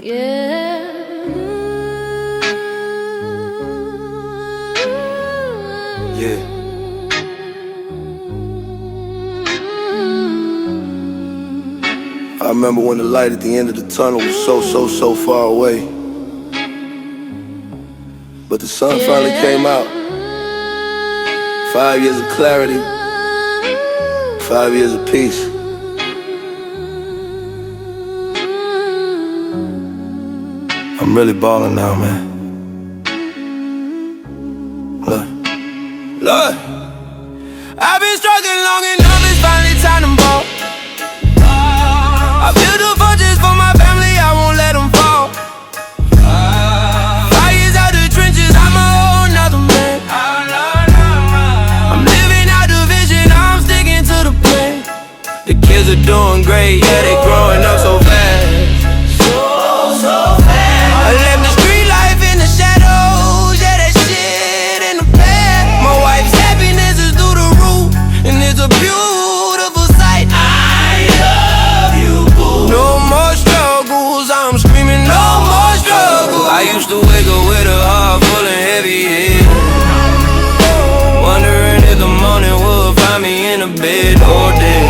Yeah. Yeah. I remember when the light at the end of the tunnel was so far away. But the sun finally came out. 5 years of clarity, 5 years of peace. I'm really ballin' now, man. Look, I've been struggling long enough, it's finally time to ball. I built a fortress for my family, I won't let them fall. 5 years out the trenches, I'm a whole nother man. I'm living out the vision, I'm sticking to the plan. The kids are doing great, yeah, they growing up so fast. So fast. I left the street life in the shadows, yeah, that shit in the past. My wife's happiness is through the roof, and it's a beautiful sight. I love you, boo. No more struggles, I'm screaming no more struggles. I used to wake up with a heart full of heavy head, wondering if the morning would find me in a bed or dead.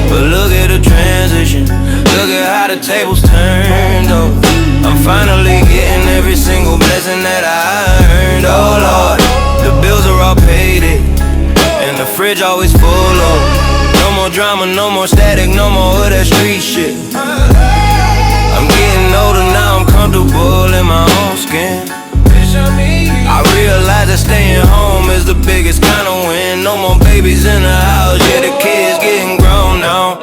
But look at the transition, look at how the tables turned, oh. I'm finally getting every single blessing that I earned, oh Lord. The bills are all paid, and the fridge always full, oh. No more drama, no more static, no more of that street shit. I'm getting older now, I'm comfortable in my own skin. I realize that staying home is the biggest kind of win. No more babies in the house, yeah, the kids getting grown now.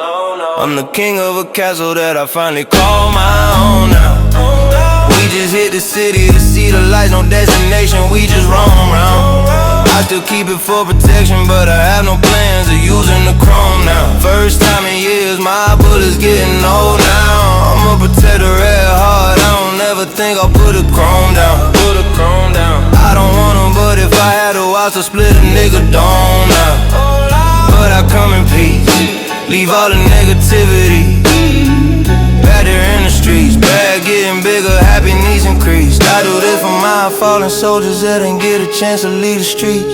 I'm the king of a castle that I finally call my own now. We just hit the city to see the lights, no destination, we just roam around. I still keep it for protection, but I have no plans of using the chrome now. First time in years, my bullet's getting old now. I'ma protect the red heart, I don't ever think I'll put a chrome down. I don't want them, but if I had to watch to split a nigga dome now. But I come in peace, leave all the negativity back there in the streets. Bag getting bigger, happiness increased. I do this for my fallen soldiers that didn't get a chance to leave the streets.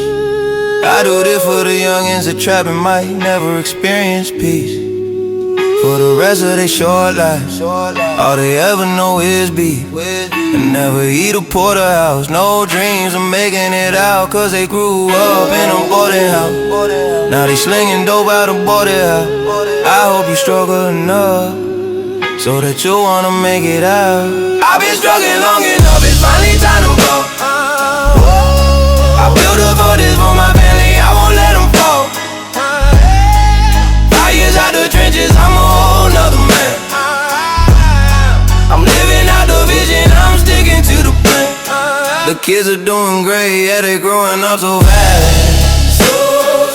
I do this for the youngins that trapping might never experience peace. For the rest of their short lives, all they ever know is beef. And never eat a porterhouse, no dreams of making it out, cause they grew up in a boarding house. Now they slinging dope out of boarding house. I hope you struggle enough so that you wanna make it out. I've been struggling long enough, it's finally time to go. I built a fortress for my family, I won't let them fall. 5 years out the trenches, I'm a whole nother man. I'm living out the vision, I'm sticking to the plan. The kids are doing great, yeah, they growing up so fast.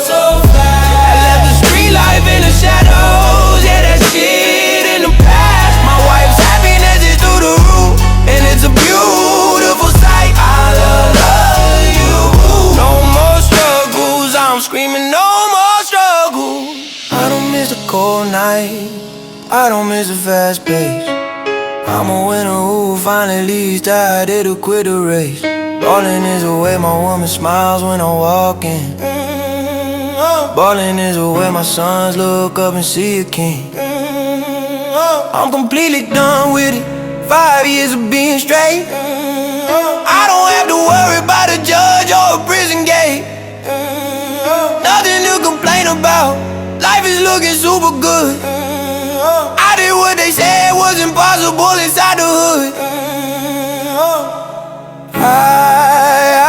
So fast. I left the street life in the shadows, yeah, that shit in the past. My wife's happiness is through the roof, and it's a beautiful sight. I love you. No more struggles, I'm screaming no more struggles. I don't miss a cold night, I don't miss a fast pace. I'm a winner who finally decided to quit the race. Ballin' is the way my woman smiles when I'm walking. Ballin' is the way my sons look up and see a king. I'm completely done with it, 5 years of being straight. I don't have to worry about a judge or a prison gate. Nothing to complain about, life is looking super good. I did what they said was impossible inside the hood. I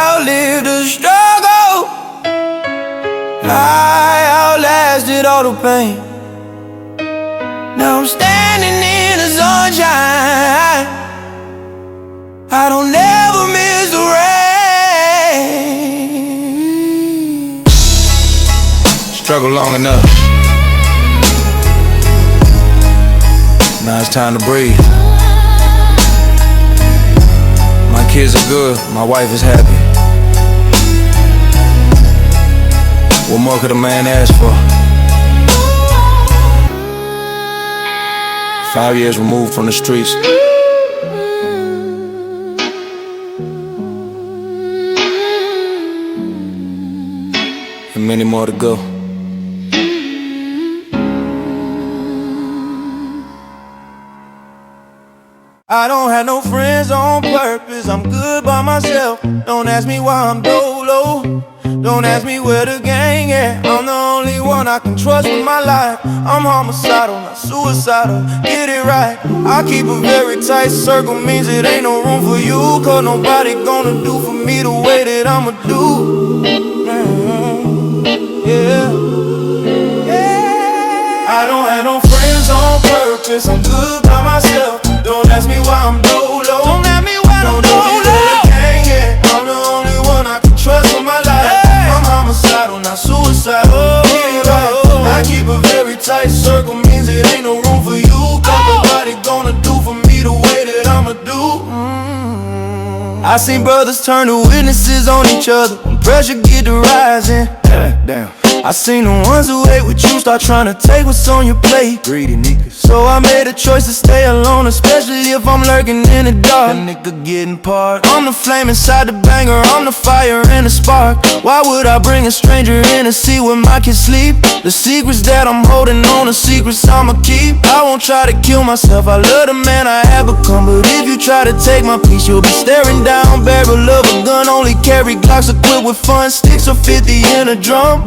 outlived the struggle, I outlasted all the pain. Now I'm standing in the sunshine, I don't ever miss the rain. Struggle long enough, now it's time to breathe. My kids are good, my wife is happy. What more could a man ask for? 5 years removed from the streets, many more to go. I don't have no friends on purpose, I'm good by myself. Don't ask me why I'm dolo, don't ask me where the gang at. I'm the only one I can trust with my life. I'm homicidal, not suicidal, get it right. I keep a very tight circle, means it ain't no room for you. Cause nobody gonna do for me the way that I'ma do. Yeah. I don't have no friends on purpose, I'm good by myself. Don't ask me why I'm dolo, don't ask me why I'm dolo. I'm the only one I can trust with my life. I'm homicidal, not suicidal. I keep a very tight circle, means it ain't no room for you. Cause nobody gonna do for me the way that I'ma do. I seen brothers turn to witnesses on each other when pressure get to rising. Damn. I seen the ones who hate what you start trying to take what's on your plate. Greedy niggas. So I made a choice to stay alone, especially if I'm lurking in the dark. That nigga getting part. I'm the flame inside the banger, I'm the fire and the spark. Why would I bring a stranger in to see where my kids sleep? The secrets that I'm holding on, the secrets I'ma keep. I won't try to kill myself, I love the man I have become. But if you try to take my peace, you'll be staring down barrel of a gun. Only carry Glocks equipped with fun sticks or 50 in a drum.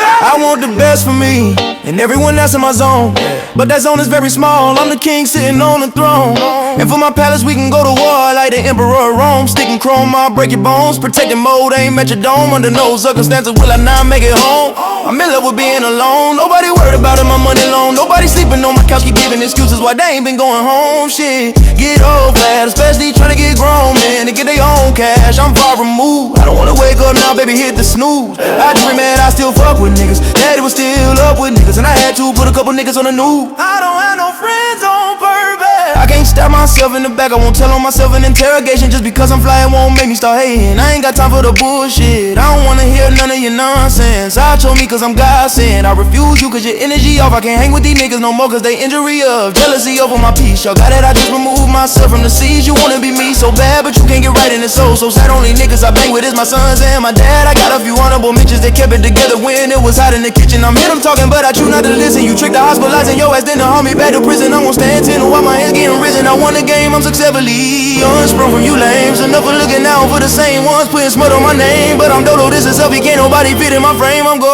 I want the best for me and everyone else in my zone, but that zone is very small. I'm the king sitting on the throne, and for my palace we can go to war like the emperor of Rome. Sticking chrome, I'll break your bones. Protecting mode, ain't met your dome. Under no circumstances will I not make it home. I'm in love with being alone. Nobody worried about it, my money loan. Nobody sleeping on my couch, keep giving excuses why they ain't been going home. Shit, get old fast, especially trying to get grown man to get their own cash. I'm far removed, I don't wanna wake up now, baby, hit the snooze. I dream man, I still fuck with niggas. Daddy was still up with niggas, and I had to put a couple niggas on the news. I don't have no friends on purpose. I can't stab myself in the back, I won't tell on myself in interrogation. Just because I'm flying won't make me start hating. I ain't got time for the bullshit, I don't wanna hear none of your nonsense. I chose me cause I'm God sent, I refuse you cause your energy off. I can't hang with these niggas no more cause they injury of jealousy over my peace. Y'all got it, I just removed myself from the seas. You wanna be me so bad, but you can't get right in the soul. So sad, only niggas I bang with is my sons and my dad. I got a few honorable mentions that kept it together when it was hot in the kitchen. I'm here, I'm talking, but I choose not to listen. You tricked the hospitalizing your ass, then to haul me back to prison. I won't stand 10 while my hands getting risen. I won the game, I'm successfully unsprung from you lames. Enough for looking out for the same ones, putting smut on my name. But I'm dolo, this is selfie, can't nobody fit in my frame. I'm gold.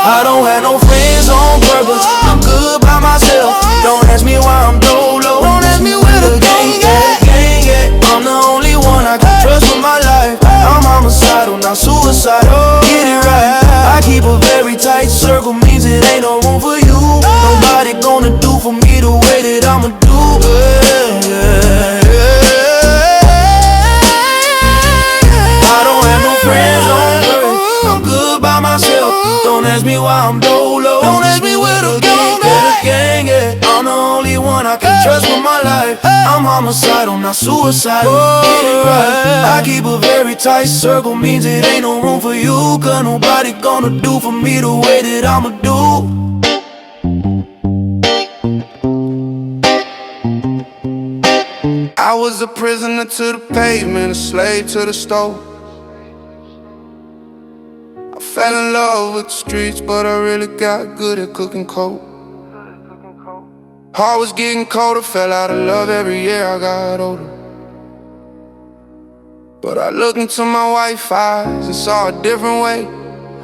I don't have no friends on purpose, I'm good by myself. Don't ask me why I'm dolo, don't ask me where the gang at. I'm the only one I can trust with my life. I'm homicidal, not suicidal, get it right. I keep a very tight circle, means it ain't no room for you. Nobody gonna do for me the way that I'ma do. I don't have no friends on earth, I'm good by myself. Don't ask me why I'm dolo, don't ask me where the gang at. I'm the only one I can trust with my life. I'm homicidal, not suicidal, get it right. I keep a very tight circle, means it ain't no room for you. Cause nobody gonna do for me the way that I'ma do. I was a prisoner to the pavement, a slave to the stove. I fell in love with the streets, but I really got good at cooking cold. Heart was getting colder, fell out of love every year I got older. But I looked into my wife's eyes and saw a different way.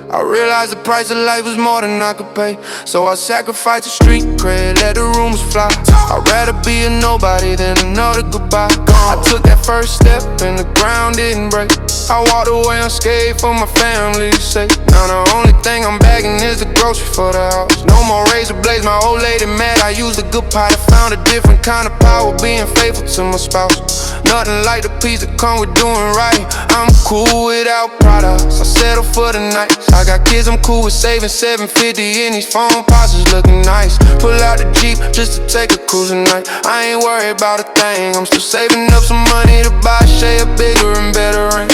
I realized the price of life was more than I could pay. So I sacrificed the street cred, let the rumors fly. I'd rather be a nobody than another goodbye. I took that first step and the ground didn't break. I walked away unscathed for my family's sake. Now the only thing I'm bagging is the grocery for the house. No more razor blades, my old lady mad. I used a good pot, I found a different kind of power, being faithful to my spouse. Nothing like the peace that come with doing right. I'm cool without products, I settle for the night. I got kids, I'm cool with saving $750 in these phone posses looking nice. Pull out the Jeep just to take a cruise tonight. I ain't worried about a thing, I'm still saving up some money to buy a shade of bigger and better ring.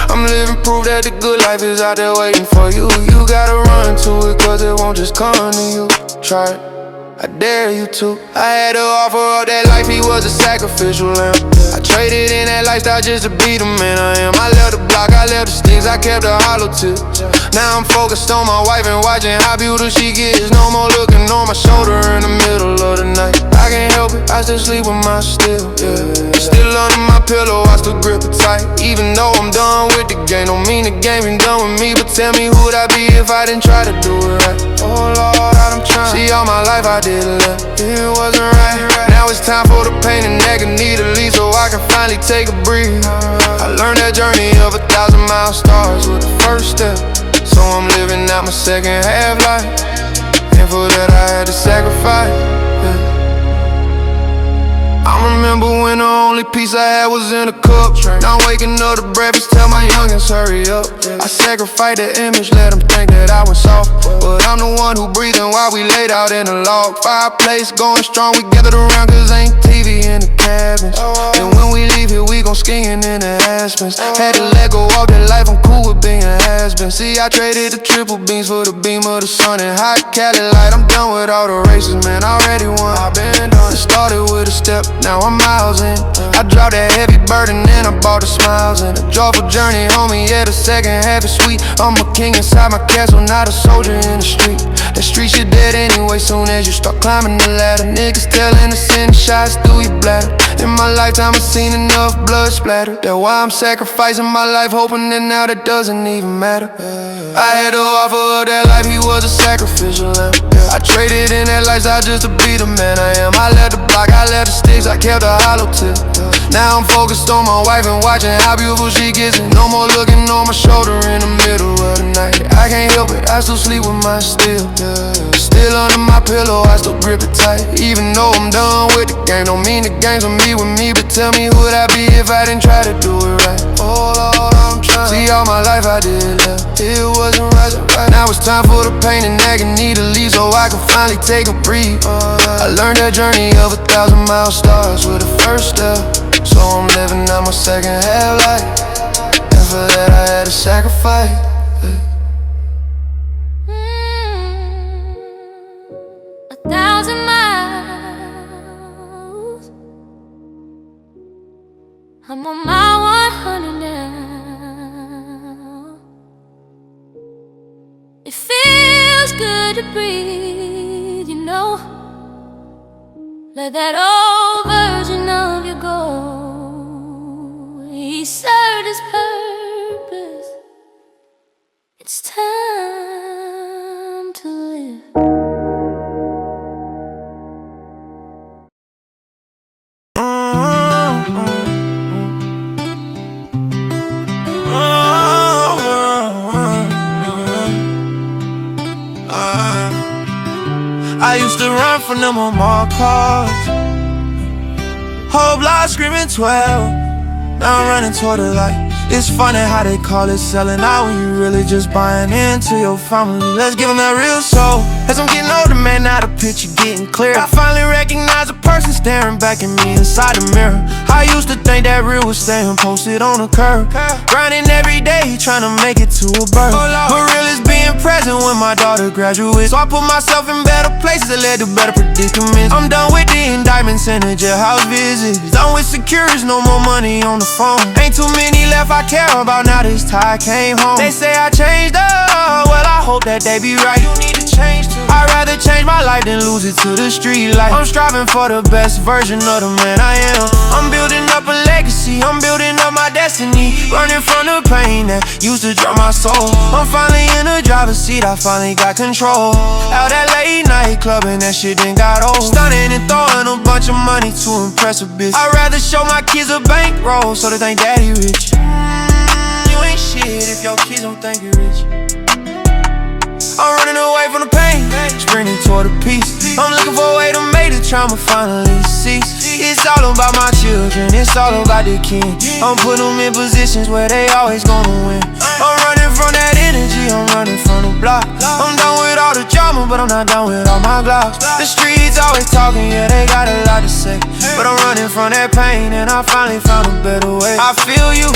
I'm living proof that the good life is out there waiting for you. You gotta run to it cause it won't just come to you. Try it, I dare you to. I had to offer up that life he was a sacrificial lamb. I traded in that lifestyle just to be the man I am. I left the block, I left the sticks, I kept the hollow tips. Now I'm focused on my wife and watching how beautiful she gets. No more looking on my shoulder in the middle of the night. I can't help it, I still sleep with my steel, yeah. Still under my pillow, I still grip it tight. Even though I'm done with the game, don't mean the game ain't done with me. But tell me who'd I be if I didn't try to do it right? Oh Lord, I'm trying. See, all my life I did left, it wasn't right. Now it's time for the pain and agony to leave, so I can finally take a breathe. I learned that journey of 1,000-mile stars with the first step. So I'm living out my second half life, and for that I had to sacrifice, yeah. I remember when the only peace I had was in a cup. Now I'm waking up to breakfast, tell my youngins hurry up. I sacrificed the image, let them think that I was soft, but I'm the one who breathing while we laid out in the log. Fireplace going strong, we gathered around cause ain't TV in the cabins. And when we leave here, we gon' skiing in the Aspens. Had to let go of that life, I'm cool with being has-been. See, I traded the triple beams for the beam of the sun and hot Cali light. I'm done with all the races, man, I already won. I been done. It started with a step, now I'm miles in. I dropped that heavy burden and I bought the smiles in. A joyful journey, homie, yeah, the second half is sweet. I'm a king inside my castle, not a soldier in the street. That street shit dead anyway, soon as you start climbing the ladder. Niggas telling to send shots through your bladder. In my lifetime I've seen enough blood splatter. That's why I'm sacrificing my life, hoping that now that doesn't even matter. I had to offer up that life, he was a sacrificial lamb. I traded in that lifestyle just to be the man I am. I left the block, I left the sticks, I kept the hollow tip. Now I'm focused on my wife and watching how beautiful she gets. And no more looking on my shoulder in the middle of the night. I can't help it, I still sleep with my steel, yeah. Still under my pillow, I still grip it tight. Even though I'm done with the game, don't mean the games will be with me. But tell me who'd I be if I didn't try to do it right? Oh Lord, I'm trying. See, all my life I did left, it wasn't right. Now it's time for the pain and agony to leave, so I can finally take a breathe. I learned that journey of 1,000-mile stars with the first step. So I'm living out my second half life, and for that I had to sacrifice. 1,000 miles, I'm on my 100 now. It feels good to breathe, you know. Let that old version of you go. He served his purpose. It's time to live. I used to run from them on my cars. Whole block screaming 12. Now I'm running toward the light. It's funny how they call it selling out when you really just buying into your family. Let's give them that real soul. As I'm getting older, man, now the picture getting clear. I finally recognize a person staring back at me inside the mirror. I used to think that real was staying posted on the curb, grinding every day, trying to make it to a birth. But real is being present when my daughter graduates. So I put myself in better places that led to better predicaments. I'm done with the indictments and the jailhouse visits. Done with securities, no more money on the phone. Ain't too many left I care about now this time I came home. They say I changed up, well I hope that they be right. You need to change too. I'd rather change my life than lose it to the street life. I'm striving for the best version of the man I am. I'm building up a legacy, I'm building up my destiny. Running from the pain that used to draw my soul. I'm finally in the driver's seat, I finally got control. Out that late night clubbing, that shit done got old. Stunning and throwing a bunch of money to impress a bitch. I'd rather show my kids a bankroll so that they daddy rich. You ain't shit if your kids don't think you're rich. I'm running away from the pain, sprinting toward the peace. I'm looking for a way to make the trauma finally cease. It's all about my children, it's all about the kin. I'm putting them in positions where they always gonna win. I'm running from that energy, I'm running from the block. I'm done with all the drama, but I'm not done with all my glocks. The streets always talking, yeah, they got a lot to say. But I'm running from that pain, and I finally found a better way. I feel you.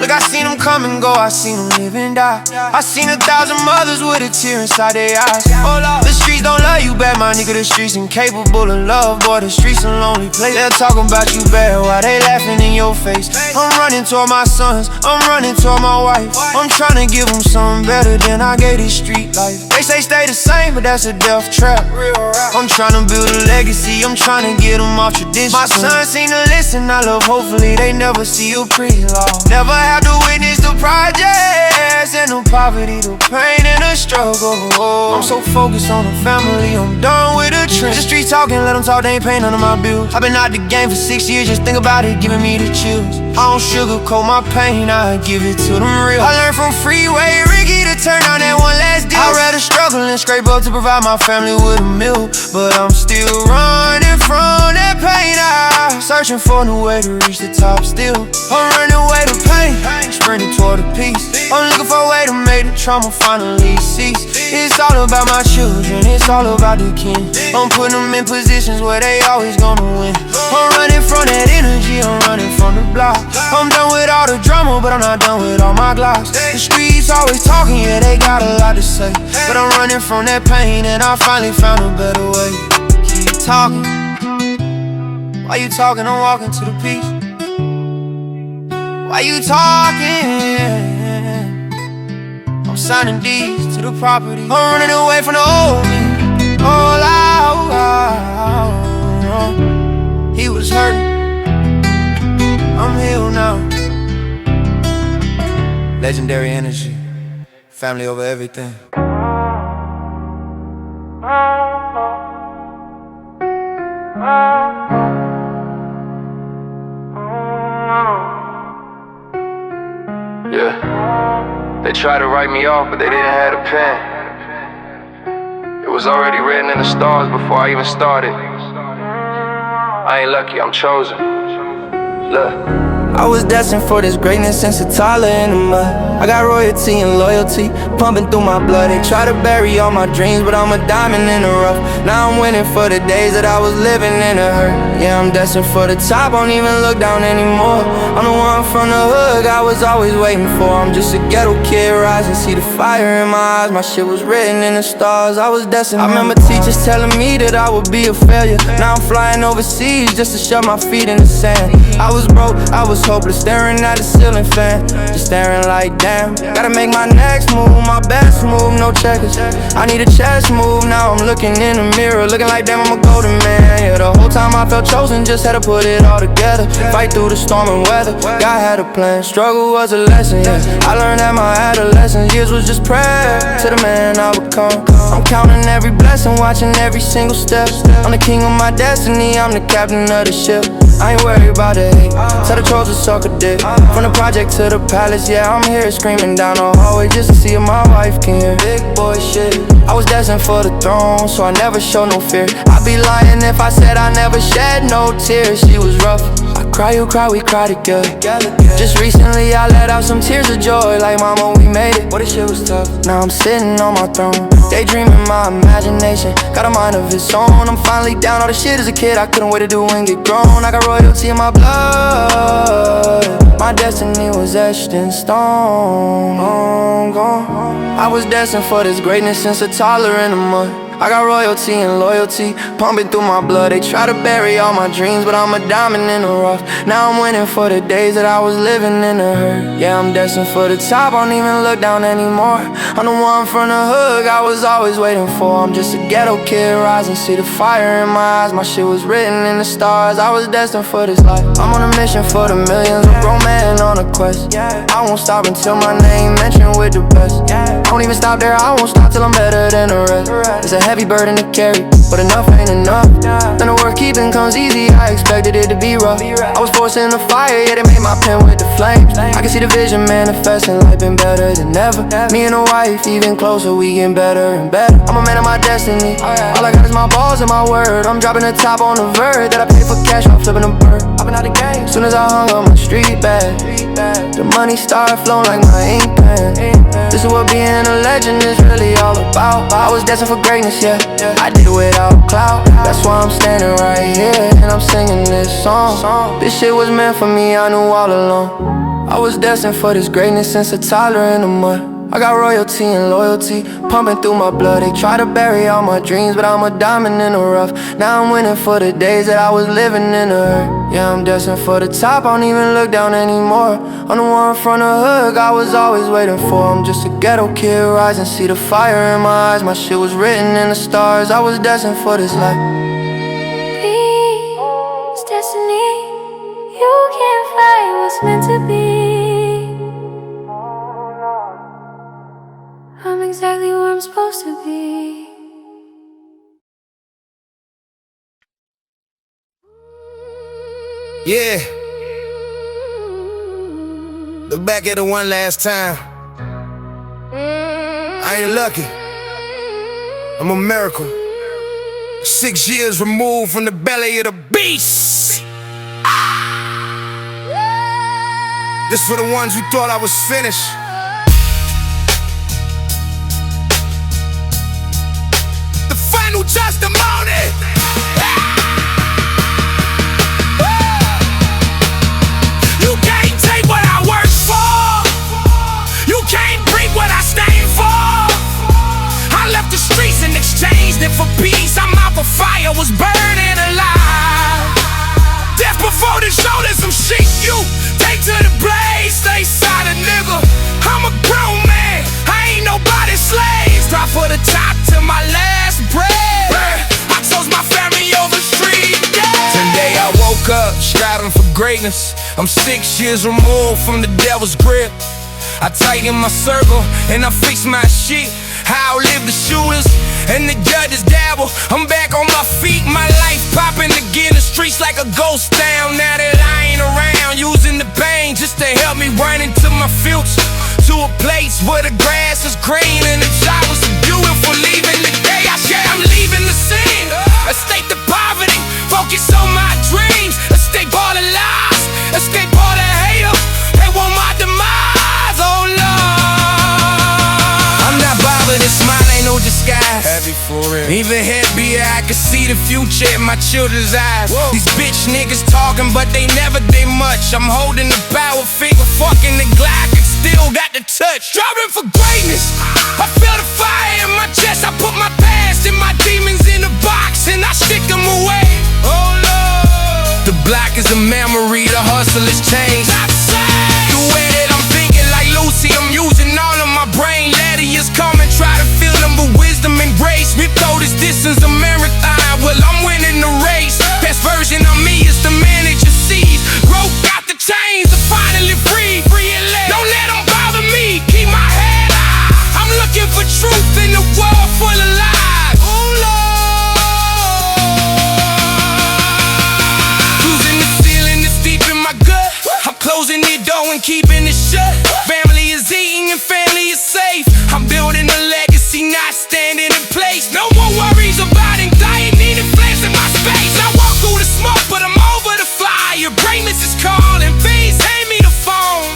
Look, I seen them come and go, I seen them live and die. I seen 1,000 mothers with a tear inside their eyes. The streets don't love you bad, my nigga, the streets incapable of love. Boy, the streets a lonely place. They're talking about you bad while they laughing in your face. I'm running toward my sons, I'm running toward my wife. I'm trying to give them something better than I gave this street life. They say stay the same, but that's a death trap. I'm trying to build a legacy, I'm trying to get them off tradition. My sons seem to listen, I love, hopefully they never see a pre-law. Never have to witness the projects and the poverty, the pain and the struggle. I'm so focused on the family, I'm done with the trend. The streets talking, let them talk, they ain't paying none of my bills. I've been out the game for 6 years, just think about it, giving me the chills. I don't sugarcoat my pain, I give it to them real. I learned from Freeway Ricky to turn on that one last deal. I'd rather struggle and scrape up to provide my family with a meal, but I'm still running from that pain. I'm searching for a new way to reach the top still. I'm running away to pain, sprinting toward the peace. I'm looking for a way to make the trauma finally cease. It's all about my children, it's all about the kin. I'm putting them in positions where they always gonna win. I'm running from that energy, I'm running from the block. I'm done with all the drama, but I'm not done with all my glocks. The streets always talking, yeah, they got a lot to say, but I'm running from that pain and I finally found a better way. Keep talking. Why you talking? I'm walking to the peace. Why you talking? I'm signing deeds to the property. I'm running away from the old me. All out. He was hurting, I'm healed now. Legendary energy, family over everything. Yeah, they tried to write me off, but they didn't have a pen. It was already written in the stars before I even started. I ain't lucky, I'm chosen. Look, I was destined for this greatness since a toddler in the mud. I got royalty and loyalty pumping through my blood. They try to bury all my dreams, but I'm a diamond in the rough. Now I'm winning for the days that I was living in a hurt. Yeah, I'm destined for the top, won't even look down anymore. I'm the one from the hood I was always waiting for. I'm just a ghetto kid rising, see the fire in my eyes. My shit was written in the stars, I was destined. I remember teachers telling me that I would be a failure. Now I'm flying overseas just to shove my feet in the sand. I was broke, I was hopeless, staring at the ceiling fan, just staring like damn. Gotta make my next move, my best move, no checkers. I need a chess move, now I'm looking in the mirror, looking like damn, I'm a golden man. Yeah, the whole time I felt chosen, just had to put it all together. Fight through the storm and weather, God had a plan, struggle was a lesson, yeah. I learned that my adolescence years was just prayer to the man I become. I'm counting every blessing, watching every single step. I'm the king of my destiny, I'm the captain of the ship. I ain't worried about the hate, tell the trolls to suck a dick. From the project to the palace, yeah, I'm here screaming down the hallway just to see if my wife can hear. Big boy shit, I was destined for the throne, so I never show no fear. I'd be lying if I said I never shed no tears. She was rough, I cry, you cry, we cry together. Just recently I let out some tears of joy, like mama, we made it. Boy, this shit was tough, now I'm sitting on my throne, daydreaming my imagination, got a mind of its own. I'm finally down, all the shit as a kid I couldn't wait to do and get grown. I got royalty in my blood, my destiny was etched in stone. I was destined for this greatness since a toddler in the mud. I got royalty and loyalty pumping through my blood. They try to bury all my dreams, but I'm a diamond in the rough. Now I'm winning for the days that I was living in the hurt. Yeah, I'm destined for the top, I don't even look down anymore. I'm the one from the hood I was always waiting for. I'm just a ghetto kid rising, see the fire in my eyes. My shit was written in the stars, I was destined for this life. I'm on a mission for the millions, a grown man on a quest. I won't stop until my name mentioned with the best. I won't even stop there, I won't stop till I'm better than the rest. It's a heavy burden to carry, but enough ain't enough. Then the work keeping comes easy, I expected it to be rough. I was forcing the fire, yeah, they made my pen with the flames. I can see the vision manifesting, life been better than ever. Me and the wife, even closer, we getting better and better. I'm a man of my destiny, all I got is my balls and my word. I'm dropping the top on the vert that I pay for cash, I'm flipping a bird. I've been out the game Soon as I hung up my street bag, the money started flowing like my ink pen. This is what being a legend is really all about. I was destined for greatness, yeah. I did it without clout. That's why I'm standing right here and I'm singing this song. This shit was meant for me, I knew all along. I was destined for this greatness since a toddler in the mud. I got royalty and loyalty pumping through my blood. They try to bury all my dreams, but I'm a diamond in the rough. Now I'm winning for the days that I was living in the hurt. Yeah, I'm destined for the top, I don't even look down anymore. I'm the one from the hood, God was always waiting for. I'm just a ghetto kid rising, see the fire in my eyes. My shit was written in the stars, I was destined for this life. Peace, destiny, you can't fight what's meant to be. I'm exactly where I'm supposed to be. Yeah. Look back at it one last time. I ain't lucky. I'm a miracle. 6 years removed from the belly of the beast. This for the ones who thought I was finished. The final testimony. You can't take what I work for. You can't bring what I stand for. I left the streets and exchanged it for peace. I'm out for fire, was burning alive. Death before the shoulder, some shit you take to the blaze. Stay silent, nigga. I'm a grown man, I ain't nobody's slave. Strive for the top to my last breath. I chose my family over street. Today I woke up striving for greatness. I'm 6 years removed from the devil's grip. I tighten my circle and I fix my shit. How I live the shooters and the judges dabble. I'm back on my feet, my life popping again. The streets like a ghost town. Now that I ain't around, using the pain just to help me run into my future. To a place where the grass is green and the showers are beautiful. Leaving the day I share, I'm leaving the scene. Escape the poverty, focus on my dreams. Escape all the lies, escape all the haters. They want my demise, oh Lord. I'm not bothered, this smile ain't no disguise. Heavy for real. Even heavier, I can see the future in my children's eyes. Whoa. These bitch niggas talking, but they never did much. I'm holding the power finger, fucking the Glock, and still got the touch. Striving for greatness, I feel the fire in my chest. I put my past and my demons in a box, and I stick them away. Oh Lord. The block is a memory, the hustle is changed. The way that I'm thinking like Lucy, I'm using all of my brain. Laddie is coming, try to fill them with wisdom and grace. We throw this distance a marathon, well I'm winning the race. Best version of me is the manager sees. Broke out the chains, I'm finally free. Free and let. Don't let them bother me, keep my head high. I'm looking for truth in a world full of lies. Oh Lord. Losing the ceiling is deep in my gut. I'm closing the door and keeping it shut. Family is eating and family is safe. I'm building a legacy, not standing in place. No more worries about anxiety and flames in my space. I walk through the smoke, but I'm over the fire. Greatness is calling, please hand me the phone.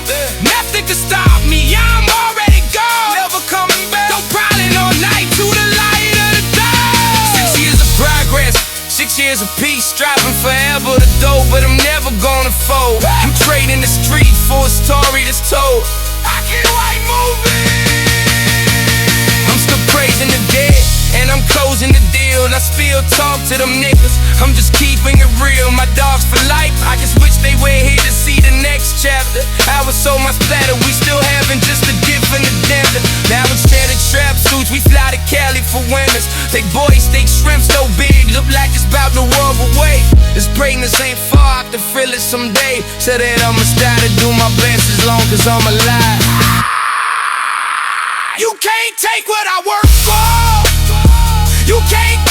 Nothing can stop me, I'm already gone. Never coming back. Don't prowling all night to the light of the day. 6 years of progress, 6 years of peace. Striving forever to dope, but I'm never gonna fold. I'm trading the street for a story that's told. I can't wait moving. I'm still praising the dead, and I'm closing the deal. And I still talk to them niggas, I'm just keeping it real. My dogs for life, I just wish they were here to see the next chapter. I was so much better, we still having just a different agenda. Now instead of trap suits, we fly to Cali for winters. Take boys, steak shrimp so big, look like it's about to world away. This greatness ain't far, I have to feel it someday. So that I'ma start to do my best as long as I'm alive. You can't take what I work for. You can't